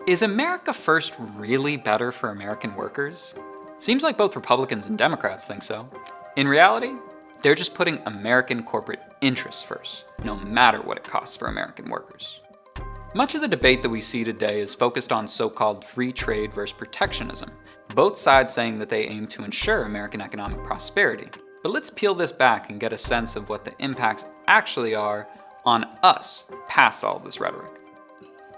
Is America First really better for American workers? Seems like both Republicans and Democrats think so. In reality, they're just putting American corporate interests first, no matter what it costs for American workers. Much of the debate that we see today is focused on so-called free trade versus protectionism, both sides saying that they aim to ensure American economic prosperity. But let's peel this back and get a sense of what the impacts actually are on us past all this rhetoric.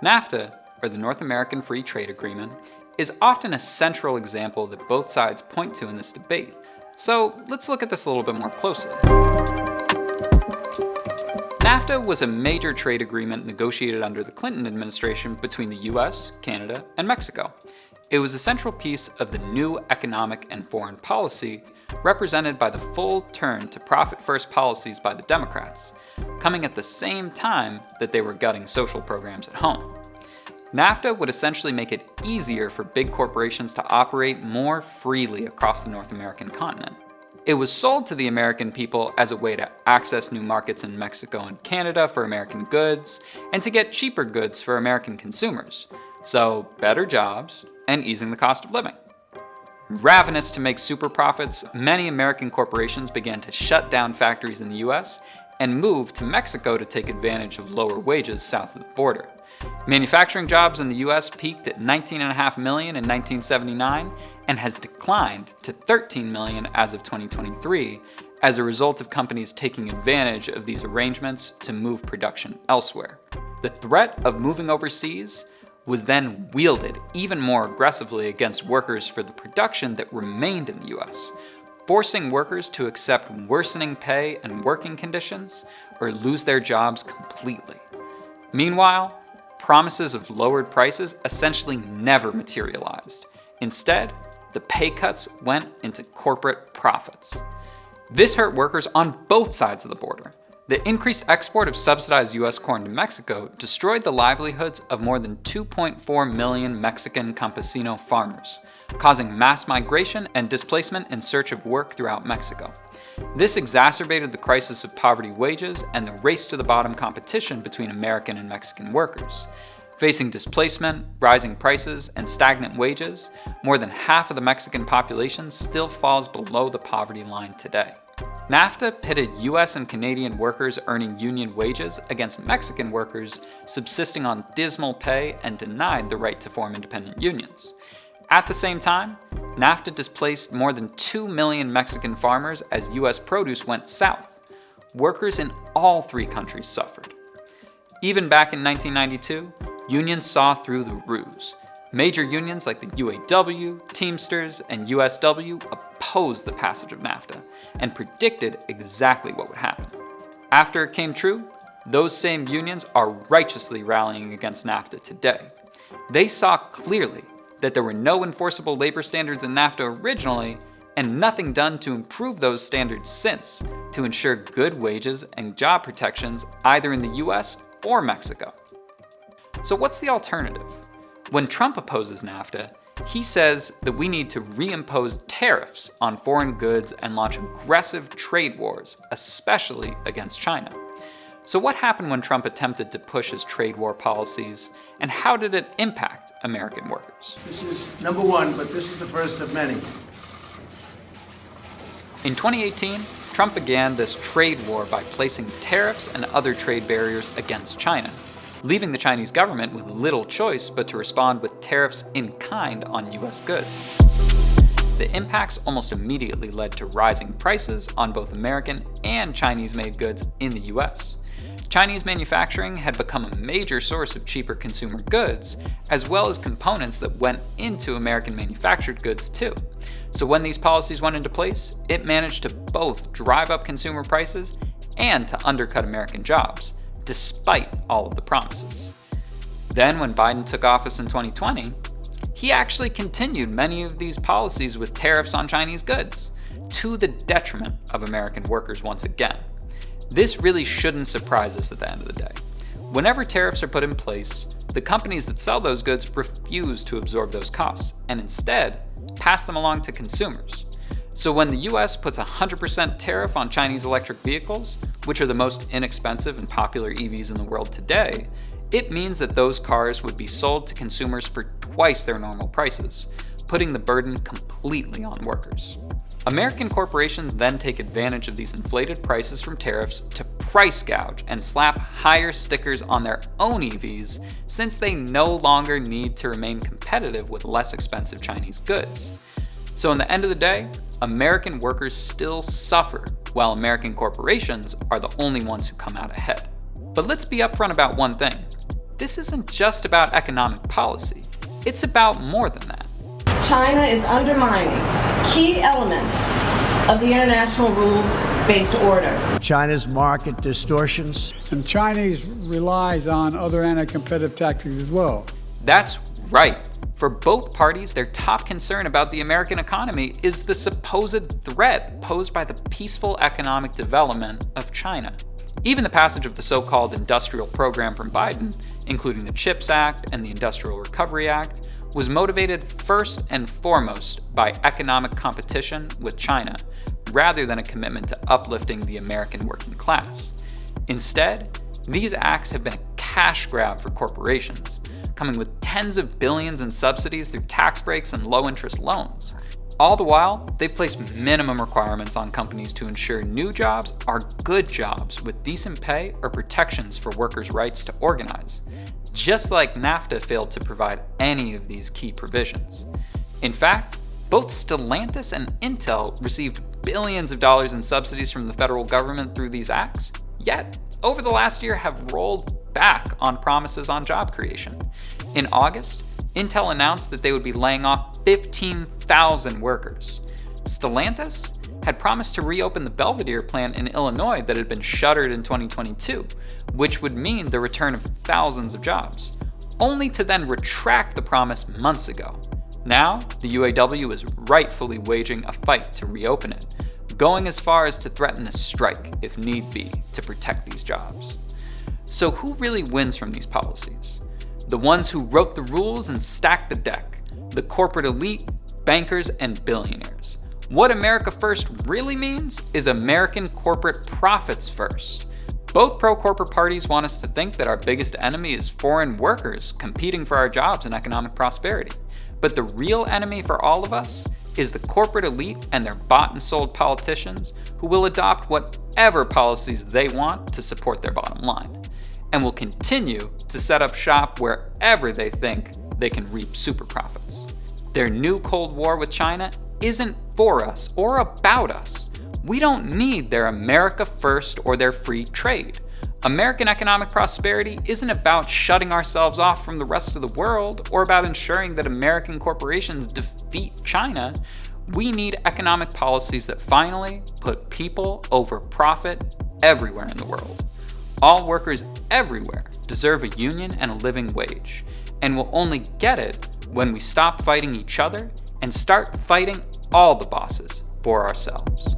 NAFTA, or the North American Free Trade Agreement, is often a central example that both sides point to in this debate. So let's look at this a little bit more closely. NAFTA was a major trade agreement negotiated under the Clinton administration between the US, Canada, and Mexico. It was a central piece of the new economic and foreign policy represented by the full turn to profit-first policies by the Democrats, coming at the same time that they were gutting social programs at home. NAFTA would essentially make it easier for big corporations to operate more freely across the North American continent. It was sold to the American people as a way to access new markets in Mexico and Canada for American goods, and to get cheaper goods for American consumers. So, better jobs and easing the cost of living. Ravenous to make super profits, many American corporations began to shut down factories in the US and move to Mexico to take advantage of lower wages south of the border. Manufacturing jobs in the US peaked at 19.5 million in 1979 and has declined to 13 million as of 2023 as a result of companies taking advantage of these arrangements to move production elsewhere. The threat of moving overseas was then wielded even more aggressively against workers for the production that remained in the US, forcing workers to accept worsening pay and working conditions or lose their jobs completely. Meanwhile, promises of lowered prices essentially never materialized. Instead, the pay cuts went into corporate profits. This hurt workers on both sides of the border. The increased export of subsidized US corn to Mexico destroyed the livelihoods of more than 2.4 million Mexican campesino farmers, causing mass migration and displacement in search of work throughout Mexico. This exacerbated the crisis of poverty wages and the race to the bottom competition between American and Mexican workers. Facing displacement, rising prices, and stagnant wages, more than half of the Mexican population still falls below the poverty line today. NAFTA pitted US and Canadian workers earning union wages against Mexican workers subsisting on dismal pay and denied the right to form independent unions. At the same time, NAFTA displaced more than 2 million Mexican farmers as US produce went south. Workers in all three countries suffered. Even back in 1992, unions saw through the ruse. Major unions like the UAW, Teamsters, and USW opposed the passage of NAFTA and predicted exactly what would happen. After it came true, those same unions are righteously rallying against NAFTA today. They saw clearly that there were no enforceable labor standards in NAFTA originally, and nothing done to improve those standards since to ensure good wages and job protections either in the US or Mexico. So what's the alternative? When Trump opposes NAFTA, he says that we need to reimpose tariffs on foreign goods and launch aggressive trade wars, especially against China. So what happened when Trump attempted to push his trade war policies, and how did it impact American workers? This is number one, but this is the first of many. In 2018, Trump began this trade war by placing tariffs and other trade barriers against China, leaving the Chinese government with little choice but to respond with tariffs in kind on US goods. The impacts almost immediately led to rising prices on both American and Chinese-made goods in the US. Chinese manufacturing had become a major source of cheaper consumer goods, as well as components that went into American manufactured goods too. So when these policies went into place, it managed to both drive up consumer prices and to undercut American jobs, despite all of the promises. Then when Biden took office in 2020, he actually continued many of these policies with tariffs on Chinese goods, to the detriment of American workers once again. This really shouldn't surprise us at the end of the day. Whenever tariffs are put in place, the companies that sell those goods refuse to absorb those costs and instead pass them along to consumers. So when the US puts a 100% tariff on Chinese electric vehicles, which are the most inexpensive and popular EVs in the world today, it means that those cars would be sold to consumers for twice their normal prices, putting the burden completely on workers. American corporations then take advantage of these inflated prices from tariffs to price gouge and slap higher stickers on their own EVs, since they no longer need to remain competitive with less expensive Chinese goods. So in the end of the day, American workers still suffer, while American corporations are the only ones who come out ahead. But let's be upfront about one thing. This isn't just about economic policy. It's about more than that. China is undermining key elements of the international rules-based order. China's market distortions. And Chinese relies on other anti-competitive tactics as well. That's right. For both parties, their top concern about the American economy is the supposed threat posed by the peaceful economic development of China. Even the passage of the so-called industrial program from Biden, including the CHIPS Act and the Industrial Recovery Act, was motivated first and foremost by economic competition with China, rather than a commitment to uplifting the American working class. Instead, these acts have been a cash grab for corporations, coming with tens of billions in subsidies through tax breaks and low-interest loans. All the while, they've placed minimum requirements on companies to ensure new jobs are good jobs with decent pay or protections for workers' rights to organize, just like NAFTA failed to provide any of these key provisions. In fact, both Stellantis and Intel received billions of dollars in subsidies from the federal government through these acts, yet over the last year have rolled back on promises on job creation. In August, Intel announced that they would be laying off 15,000 workers. Stellantis had promised to reopen the Belvidere plant in Illinois that had been shuttered in 2022, which would mean the return of thousands of jobs, only to then retract the promise months ago. Now, the UAW is rightfully waging a fight to reopen it, going as far as to threaten a strike if need be to protect these jobs. So who really wins from these policies? The ones who wrote the rules and stacked the deck, the corporate elite, bankers, and billionaires. What America First really means is American corporate profits first. Both pro-corporate parties want us to think that our biggest enemy is foreign workers competing for our jobs and economic prosperity. But the real enemy for all of us is the corporate elite and their bought and sold politicians who will adopt whatever policies they want to support their bottom line, and will continue to set up shop wherever they think they can reap super profits. Their new Cold War with China isn't for us or about us. We don't need their America First or their free trade. American economic prosperity isn't about shutting ourselves off from the rest of the world or about ensuring that American corporations defeat China. We need economic policies that finally put people over profit everywhere in the world. All workers everywhere deserve a union and a living wage, and we'll only get it when we stop fighting each other and start fighting all the bosses for ourselves.